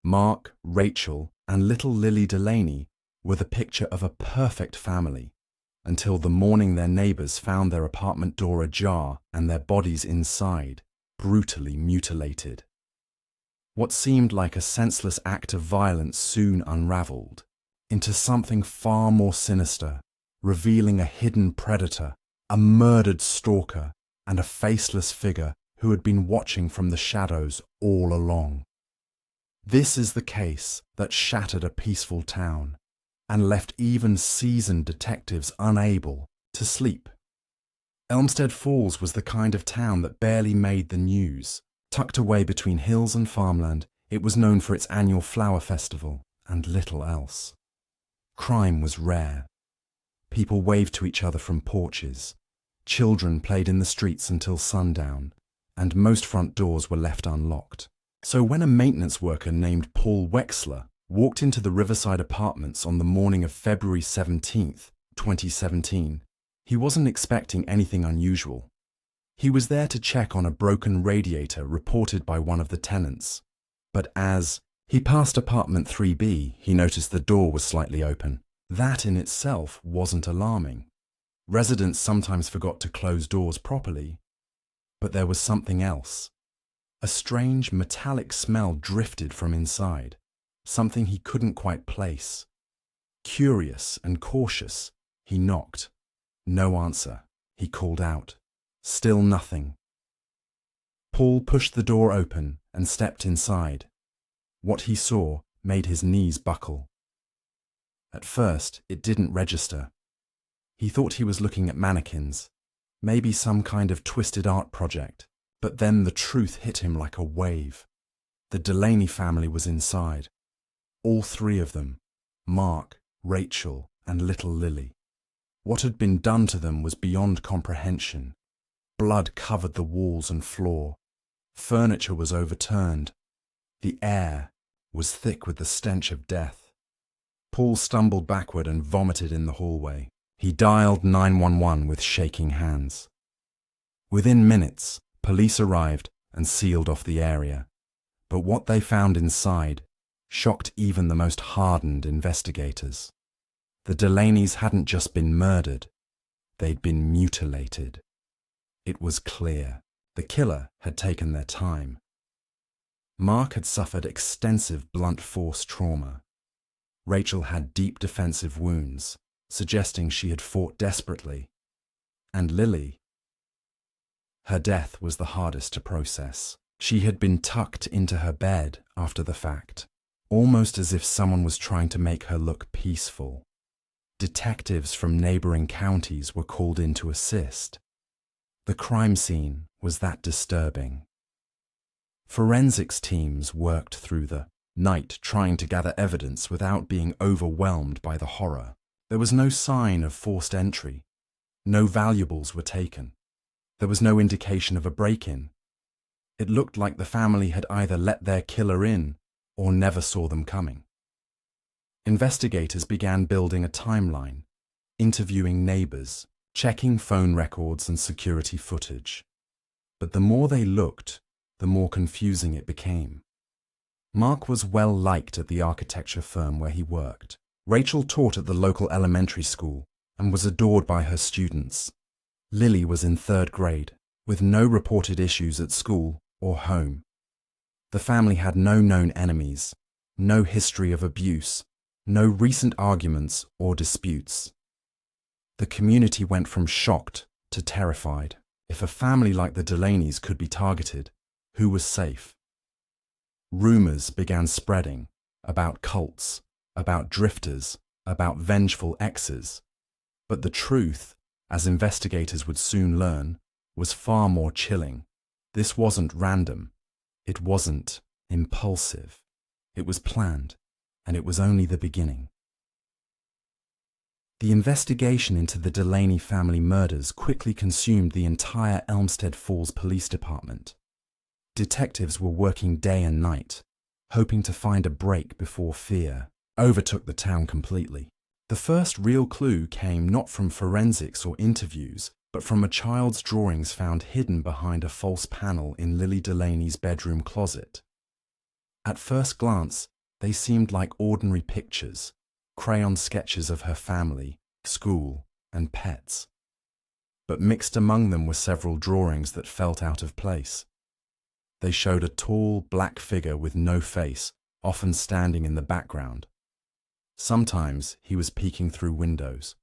Mark, Rachel, and little Lily Delaney were the picture of a perfect family, until the morning their neighbors found their apartment door ajar and their bodies inside, brutally mutilated. What seemed like a senseless act of violence soon unraveled into something far more sinister, revealing a hidden predator, a murdered stalker, and a faceless figure who had been watching from the shadows all along. This is the case that shattered a peaceful town and left even seasoned detectives unable to sleep. Elmstead Falls was the kind of town that barely made the news. Tucked away between hills and farmland, it was known for its annual flower festival and little else. Crime was rare. People waved to each other from porches. Children played in the streets until sundown, and most front doors were left unlocked. So when a maintenance worker named Paul Wexler walked into the Riverside Apartments on the morning of February 17th, 2017, he wasn't expecting anything unusual. He was there to check on a broken radiator reported by one of the tenants. But as he passed apartment 3B, he noticed the door was slightly open. That in itself wasn't alarming. Residents sometimes forgot to close doors properly. But there was something else. A strange metallic smell drifted from inside, something he couldn't quite place. Curious and cautious, he knocked. No answer. He called out. Still nothing. Paul pushed the door open and stepped inside. What he saw made his knees buckle. At first, it didn't register. He thought he was looking at mannequins, maybe some kind of twisted art project. But then the truth hit him like a wave. The Delaney family was inside. All three of them, Mark, Rachel, and little Lily. What had been done to them was beyond comprehension. Blood covered the walls and floor. Furniture was overturned. The air was thick with the stench of death. Paul stumbled backward and vomited in the hallway. He dialed 911 with shaking hands. Within minutes, police arrived and sealed off the area. But what they found inside shocked even the most hardened investigators. The Delaneys hadn't just been murdered, they'd been mutilated. It was clear the killer had taken their time. Mark had suffered extensive blunt force trauma. Rachel had deep defensive wounds, suggesting she had fought desperately. And Lily, her death was the hardest to process. She had been tucked into her bed after the fact, almost as if someone was trying to make her look peaceful. Detectives from neighboring counties were called in to assist. The crime scene was that disturbing. Forensics teams worked through the night trying to gather evidence without being overwhelmed by the horror. There was no sign of forced entry. No valuables were taken. There was no indication of a break-in. It looked like the family had either let their killer in or never saw them coming. Investigators began building a timeline, interviewing neighbors, checking phone records and security footage. But the more they looked, the more confusing it became. Mark was well liked at the architecture firm where he worked. Rachel taught at the local elementary school and was adored by her students. Lily was in 3rd grade, with no reported issues at school or home. The family had no known enemies, no history of abuse, no recent arguments or disputes. The community went from shocked to terrified. If a family like the Delaneys could be targeted, who was safe? Rumors began spreading about cults, about drifters, about vengeful exes. But the truth, as investigators would soon learn, was far more chilling. This wasn't random. It wasn't impulsive. It was planned, and it was only the beginning. The investigation into the Delaney family murders quickly consumed the entire Elmstead Falls Police Department. Detectives were working day and night, hoping to find a break before fear overtook the town completely. The first real clue came not from forensics or interviews, but from a child's drawings found hidden behind a false panel in Lily Delaney's bedroom closet. At first glance, They seemed like ordinary pictures, crayon sketches of her family, school, and pets. But mixed among them were several drawings that felt out of place. They showed a tall, black figure with no face, often standing in the background. Sometimes he was peeking through windows.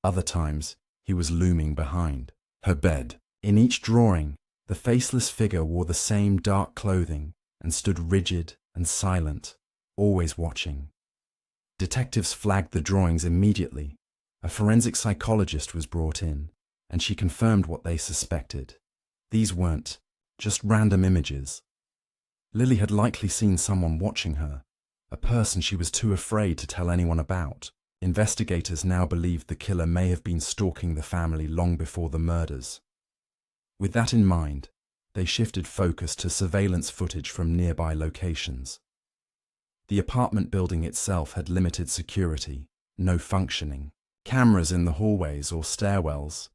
Other times he was looming behind her bed. In each drawing, the faceless figure wore the same dark clothing and stood rigid and silent, always watching. Detectives flagged the drawings immediately. A forensic psychologist was brought in, and she confirmed what they suspected. These weren't just random images. Lily had likely seen someone watching her, a person she was too afraid to tell anyone about. Investigators now believed the killer may have been stalking the family long before the murders. With that in mind, they shifted focus to surveillance footage from nearby locations. The apartment building itself had limited security, no functioning cameras in the hallways or stairwells,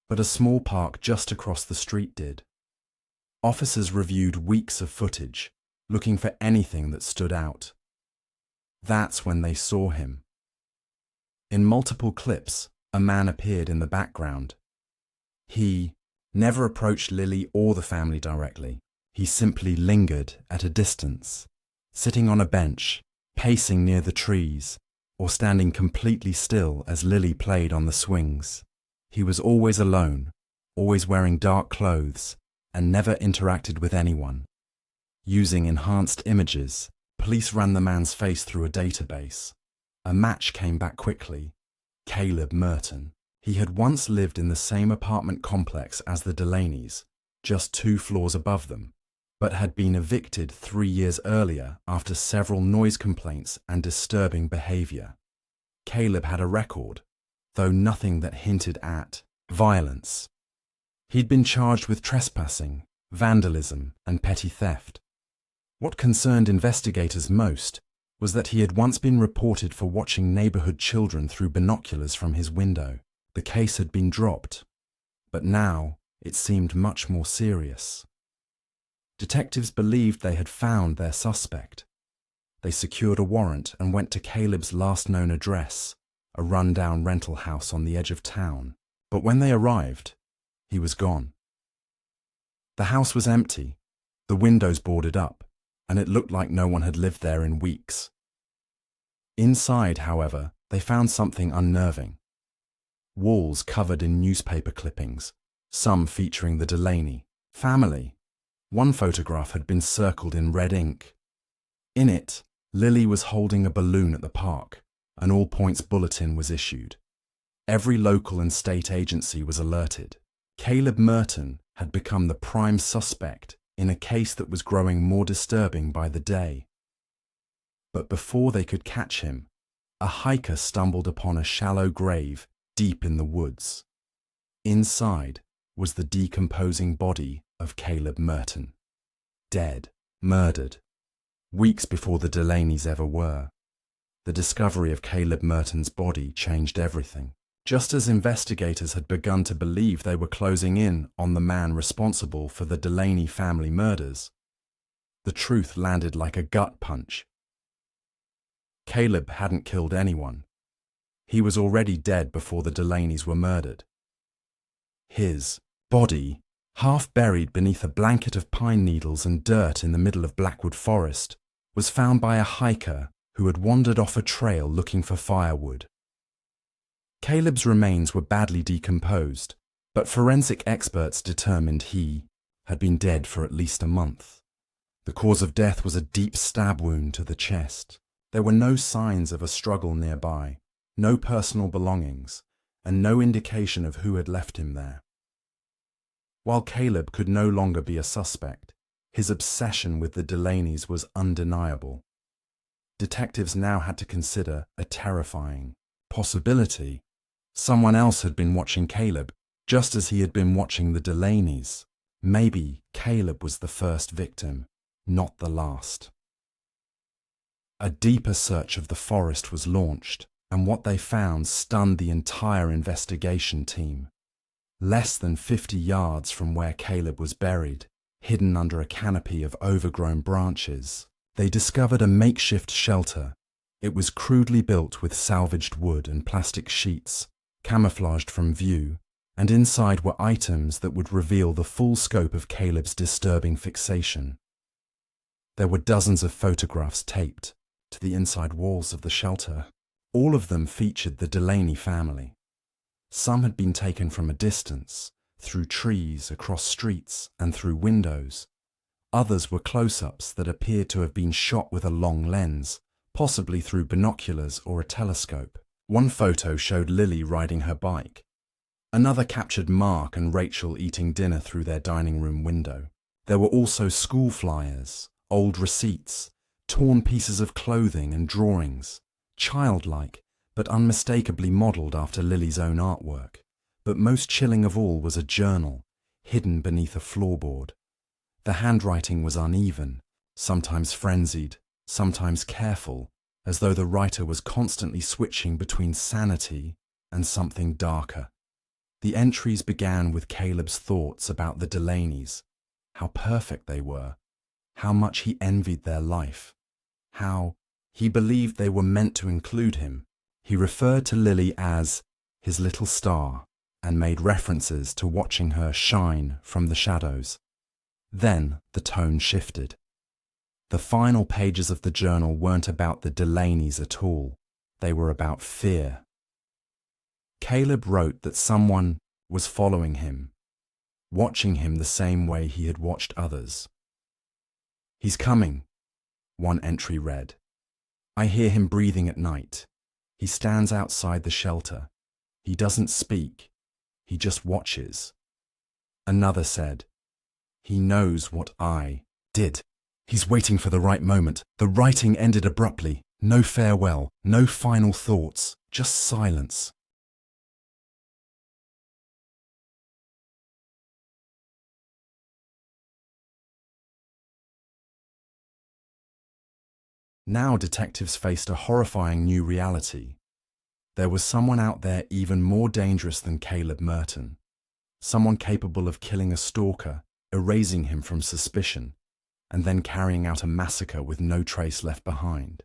but a small park just across the street did. Officers reviewed weeks of footage, looking for anything that stood out. That's when they saw him. In multiple clips, a man appeared in the background. He never approached Lily or the family directly. He simply lingered at a distance, sitting on a bench, pacing near the trees, or standing completely still as Lily played on the swings. He was always alone, always wearing dark clothes, and never interacted with anyone. Using enhanced images, police ran the man's face through a database. A match came back quickly. Caleb Merton. He had once lived in the same apartment complex as the Delaney's, just 2 floors above them, but had been evicted 3 years earlier after several noise complaints and disturbing behavior. Caleb had a record, though nothing that hinted at violence. He'd been charged with trespassing, vandalism, and petty theft. What concerned investigators most was that he had once been reported for watching neighborhood children through binoculars from his window. The case had been dropped, but now it seemed much more serious. Detectives believed they had found their suspect. They secured a warrant and went to Caleb's last known address, a run-down rental house on the edge of town. But when they arrived, he was gone. The house was empty, the windows boarded up, and it looked like no one had lived there in weeks. Inside, however, they found something unnerving. Walls covered in newspaper clippings, some featuring the Delaney family. One photograph had been circled in red ink. In it, Lily was holding a balloon at the park. An all-points bulletin was issued. Every local and state agency was alerted. Caleb Merton had become the prime suspect in a case that was growing more disturbing by the day. But before they could catch him, a hiker stumbled upon a shallow grave deep in the woods. Inside was the decomposing body of Caleb Merton. Dead, murdered, weeks before the Delaneys ever were. The discovery of Caleb Merton's body changed everything. Just as investigators had begun to believe they were closing in on the man responsible for the Delaney family murders, the truth landed like a gut punch. Caleb hadn't killed anyone. He was already dead before the Delaneys were murdered. His body, half buried beneath a blanket of pine needles and dirt in the middle of Blackwood Forest, was found by a hiker who had wandered off a trail looking for firewood. Caleb's remains were badly decomposed, but forensic experts determined he had been dead for at least a month. The cause of death was a deep stab wound to the chest. There were no signs of a struggle nearby, no personal belongings, and no indication of who had left him there. While Caleb could no longer be a suspect, his obsession with the Delaneys was undeniable. Detectives now had to consider a terrifying possibility. Someone else had been watching Caleb, just as he had been watching the Delaneys. Maybe Caleb was the first victim, not the last. A deeper search of the forest was launched, and what they found stunned the entire investigation team. Less than 50 yards from where Caleb was buried, hidden under a canopy of overgrown branches, They discovered a makeshift shelter. It was crudely built with salvaged wood and plastic sheets, camouflaged from view, and inside were items that would reveal the full scope of Caleb's disturbing fixation. There were dozens of photographs taped to the inside walls of the shelter. All of them featured the Delaney family. Some had been taken from a distance, through trees, across streets, and through windows. Others were close-ups that appeared to have been shot with a long lens, possibly through binoculars or a telescope. One photo showed Lily riding her bike. Another captured Mark and Rachel eating dinner through their dining room window. There were also school flyers, old receipts, torn pieces of clothing and drawings, childlike, but unmistakably modelled after Lily's own artwork. But most chilling of all was a journal, hidden beneath a floorboard. The handwriting was uneven, sometimes frenzied, sometimes careful, as though the writer was constantly switching between sanity and something darker. The entries began with Caleb's thoughts about the Delaneys, how perfect they were, how much he envied their life, how he believed they were meant to include him. He referred to Lily as his little star and made references to watching her shine from the shadows. Then the tone shifted. The final pages of the journal weren't about the Delaneys at all. They were about fear. Caleb wrote that someone was following him, watching him the same way he had watched others. "He's coming," one entry read. "I hear him breathing at night. He stands outside the shelter. He doesn't speak. He just watches." Another said, "He knows what I did. He's waiting for the right moment." The writing ended abruptly. No farewell, no final thoughts, just silence. Now detectives faced a horrifying new reality. There was someone out there even more dangerous than Caleb Merton. Someone capable of killing a stalker, erasing him from suspicion, and then carrying out a massacre with no trace left behind.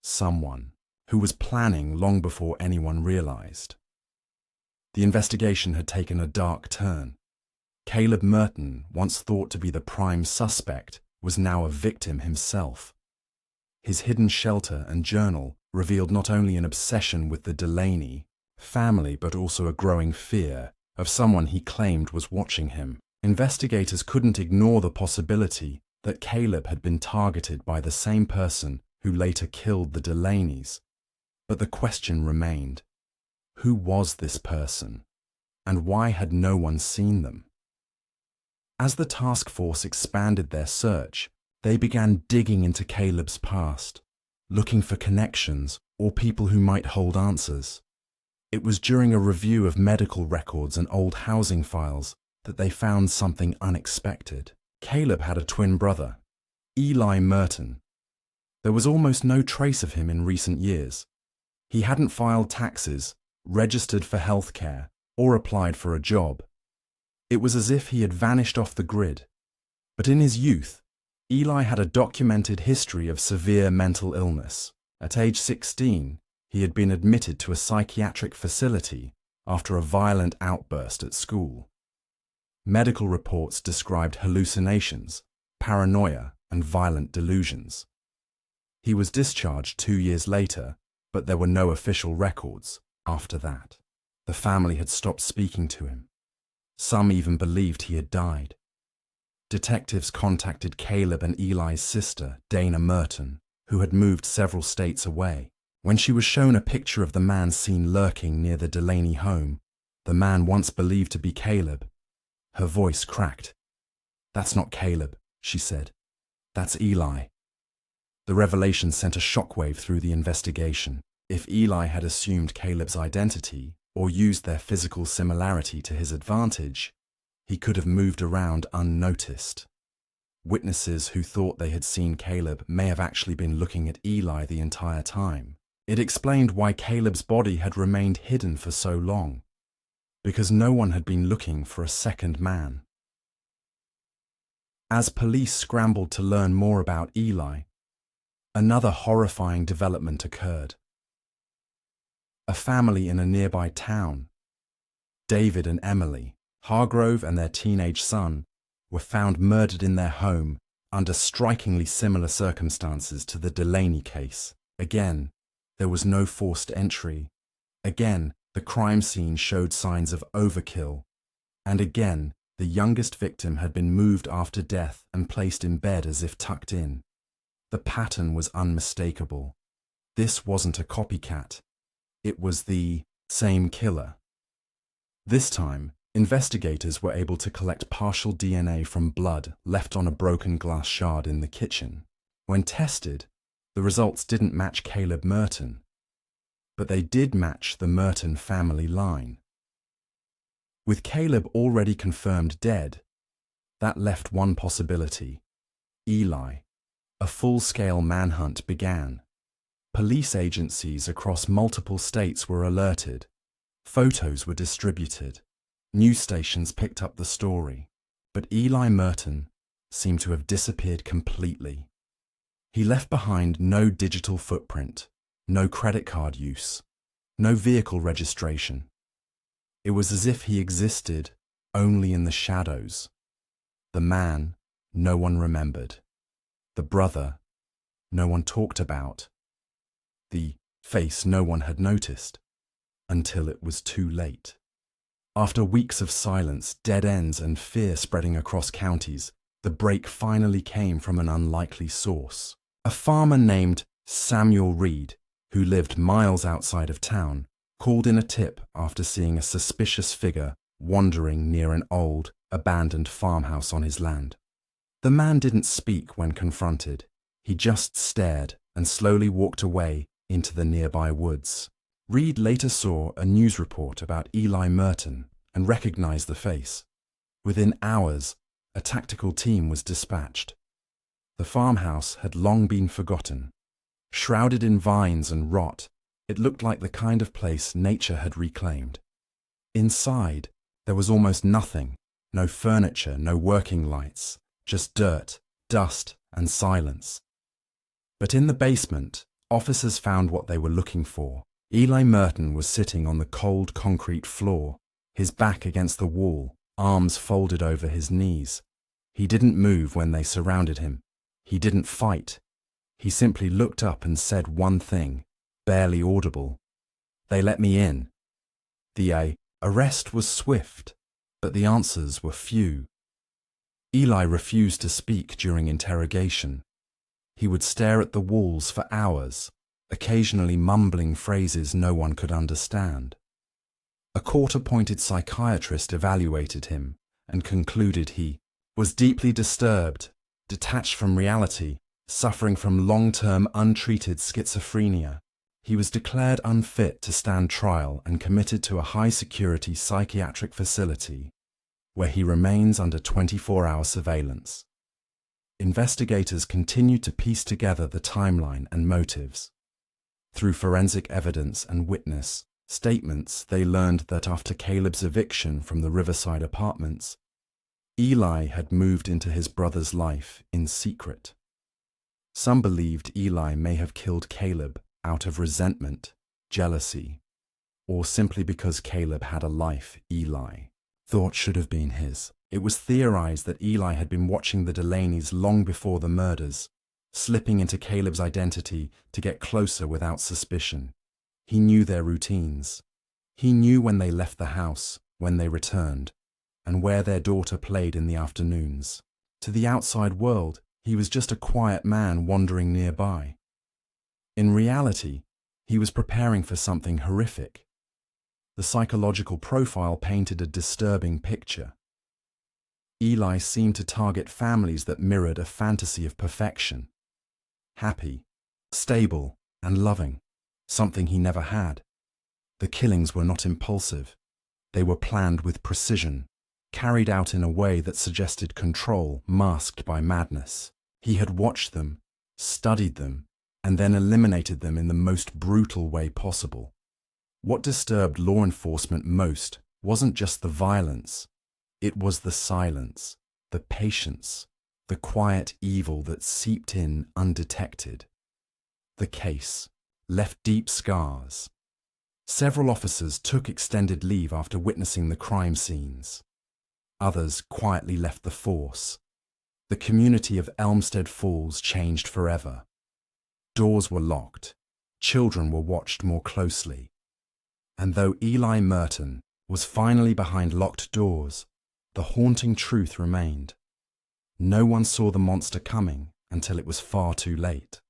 Someone who was planning long before anyone realized. The investigation had taken a dark turn. Caleb Merton, once thought to be the prime suspect, was now a victim himself. His hidden shelter and journal revealed not only an obsession with the Delaney family, but also a growing fear of someone he claimed was watching him. Investigators couldn't ignore the possibility that Caleb had been targeted by the same person who later killed the Delaneys. But the question remained, who was this person, and why had no one seen them? As the task force expanded their search, they began digging into Caleb's past, looking for connections or people who might hold answers. It was during a review of medical records and old housing files that they found something unexpected. Caleb had a twin brother, Eli Merton. There was almost no trace of him in recent years. He hadn't filed taxes, registered for healthcare, or applied for a job. It was as if he had vanished off the grid. But in his youth, Eli had a documented history of severe mental illness. At age 16, he had been admitted to a psychiatric facility after a violent outburst at school. Medical reports described hallucinations, paranoia, and violent delusions. He was discharged 2 years later, but there were no official records after that. The family had stopped speaking to him. Some even believed he had died. Detectives contacted Caleb and Eli's sister, Dana Merton, who had moved several states away. When she was shown a picture of the man seen lurking near the Delaney home, the man once believed to be Caleb, her voice cracked. "That's not Caleb," she said. "That's Eli." The revelation sent a shockwave through the investigation. If Eli had assumed Caleb's identity or used their physical similarity to his advantage, he could have moved around unnoticed. Witnesses who thought they had seen Caleb may have actually been looking at Eli the entire time. It explained why Caleb's body had remained hidden for so long, because no one had been looking for a second man. As police scrambled to learn more about Eli, another horrifying development occurred. A family in a nearby town, David and Emily Hargrove, and their teenage son, were found murdered in their home under strikingly similar circumstances to the Delaney case. Again, there was no forced entry. Again, the crime scene showed signs of overkill. And again, the youngest victim had been moved after death and placed in bed as if tucked in. The pattern was unmistakable. This wasn't a copycat. It was the same killer. This time, investigators were able to collect partial DNA from blood left on a broken glass shard in the kitchen. When tested, the results didn't match Caleb Merton, but they did match the Merton family line. With Caleb already confirmed dead, that left one possibility: Eli. A full-scale manhunt began. Police agencies across multiple states were alerted. Photos were distributed. News stations picked up the story. But Eli Merton seemed to have disappeared completely. He left behind no digital footprint, no credit card use, no vehicle registration. It was as if he existed only in the shadows. The man no one remembered. The brother no one talked about. The face no one had noticed, until it was too late. After weeks of silence, dead ends, and fear spreading across counties, the break finally came from an unlikely source. A farmer named Samuel Reed, who lived miles outside of town, called in a tip after seeing a suspicious figure wandering near an old, abandoned farmhouse on his land. The man didn't speak when confronted. He just stared and slowly walked away into the nearby woods. Reed later saw a news report about Eli Merton and recognized the face. Within hours, a tactical team was dispatched. The farmhouse had long been forgotten. Shrouded in vines and rot, it looked like the kind of place nature had reclaimed. Inside, there was almost nothing. No furniture, no working lights, just dirt, dust, and silence. But in the basement, officers found what they were looking for. Eli Merton was sitting on the cold concrete floor, his back against the wall, arms folded over his knees. He didn't move when they surrounded him. He didn't fight. He simply looked up and said one thing, barely audible. "They let me in." The arrest was swift, but the answers were few. Eli refused to speak during interrogation. He would stare at the walls for hours, occasionally mumbling phrases no one could understand. A court-appointed psychiatrist evaluated him and concluded he was deeply disturbed, detached from reality, suffering from long-term untreated schizophrenia. He was declared unfit to stand trial and committed to a high-security psychiatric facility where he remains under 24-hour surveillance. Investigators continued to piece together the timeline and motives. Through forensic evidence and witness statements, they learned that after Caleb's eviction from the Riverside apartments, Eli had moved into his brother's life in secret. Some believed Eli may have killed Caleb out of resentment, jealousy, or simply because Caleb had a life Eli thought should have been his. It was theorized that Eli had been watching the Delaneys long before the murders, slipping into Caleb's identity to get closer without suspicion. He knew their routines. He knew when they left the house, when they returned, and where their daughter played in the afternoons. To the outside world, he was just a quiet man wandering nearby. In reality, he was preparing for something horrific. The psychological profile painted a disturbing picture. Eli seemed to target families that mirrored a fantasy of perfection. Happy, stable, and loving, something he never had. The killings were not impulsive. They were planned with precision, carried out in a way that suggested control masked by madness. He had watched them, studied them, and then eliminated them in the most brutal way possible. What disturbed law enforcement most wasn't just the violence. It was the silence, the patience, the quiet evil that seeped in undetected. The case left deep scars. Several officers took extended leave after witnessing the crime scenes. Others quietly left the force. The community of Elmstead Falls changed forever. Doors were locked. Children were watched more closely. And though Eli Merton was finally behind locked doors, the haunting truth remained. No one saw the monster coming until it was far too late.